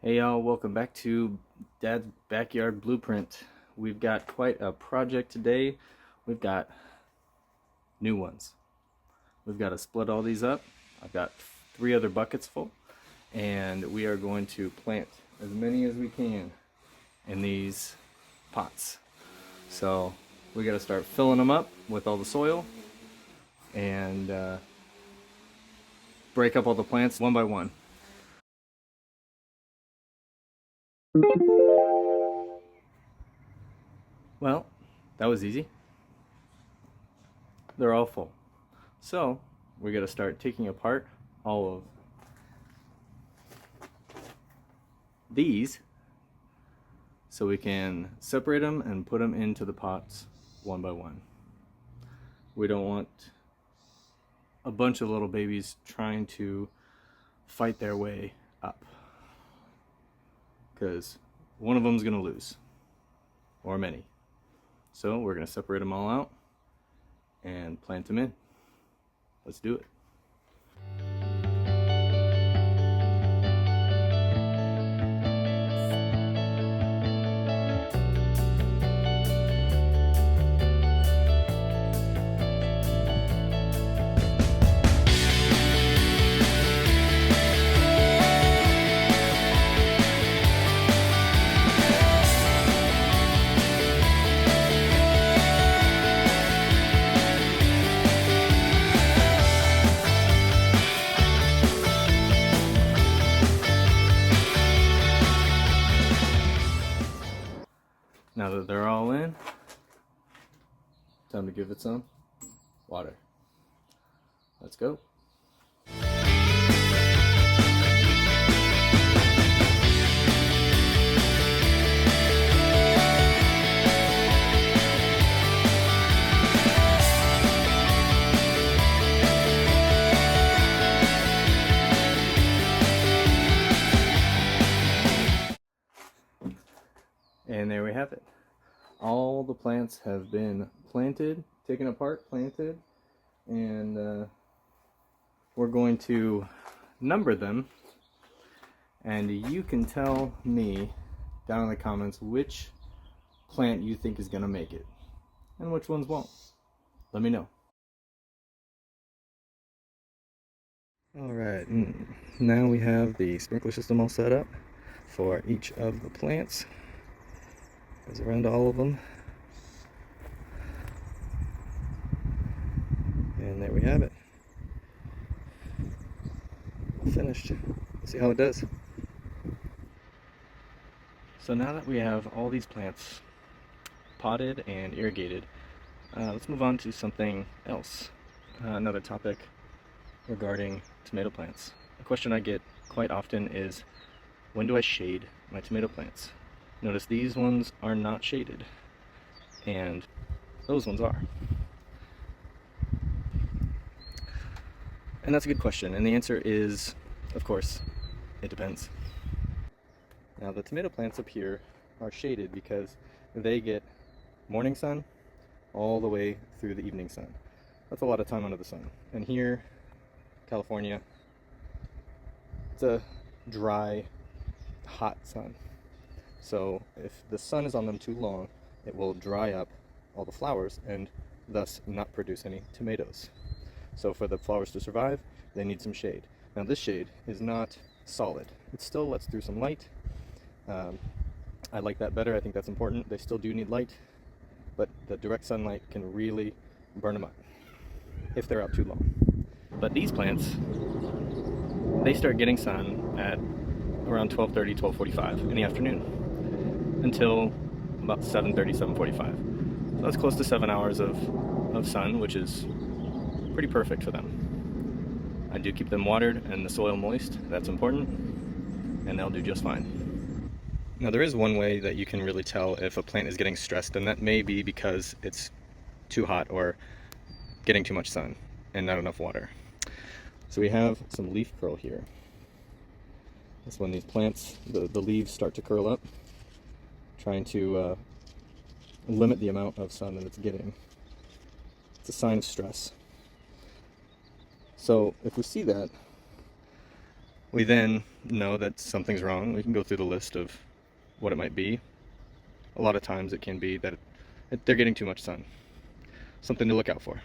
Hey y'all, welcome back to Dad's Backyard Blueprint. We've got quite a project today. We've got new ones. We've got to split all these up. I've got 3 other buckets full, and we are going to plant as many as we can in these pots. So we got to start filling them up with all the soil and break up all the plants one by one. Well, that was easy. They're all full. So we're going to start taking apart all of these so we can separate them and put them into the pots one by one. We don't want a bunch of little babies trying to fight their way up, because one of them is going to lose, or many. So we're going to separate them all out and plant them in. Let's do it. Now that they're all in, time to give it some water. Let's go. And there we have it. All the plants have been planted, taken apart, planted, and we're going to number them, and you can tell me down in the comments which plant you think is going to make it and which ones won't. Let me know. Alright, now we have the sprinkler system all set up for each of the plants. Goes around all of them. And there we have it. Finished. Let's see how it does. So now that we have all these plants potted and irrigated, let's move on to something else. Another topic regarding tomato plants. A question I get quite often is, when do I shade my tomato plants? Notice these ones are not shaded, and those ones are. And that's a good question, and the answer is, of course, it depends. Now the tomato plants up here are shaded because they get morning sun all the way through the evening sun. That's a lot of time under the sun. And here, California, it's a dry, hot sun. So if the sun is on them too long, it will dry up all the flowers and thus not produce any tomatoes. So for the flowers to survive, they need some shade. Now this shade is not solid. It still lets through some light. I like that better. I think that's important. They still do need light, but the direct sunlight can really burn them up if they're out too long. But these plants, they start getting sun at around 12:30, 12:45 in the afternoon until about 7:30, 7:45. So that's close to 7 hours of sun, which is pretty perfect for them. I do keep them watered and the soil moist. That's important, and they'll do just fine. Now there is one way that you can really tell if a plant is getting stressed, and that may be because it's too hot or getting too much sun and not enough water. So we have some leaf curl here. That's when these plants, the leaves start to curl up, trying to limit the amount of sun that it's getting. It's a sign of stress. So if we see that, We then know that something's wrong. We can go through the list of what it might be. A lot of times it can be that they're getting too much sun. Something to look out for.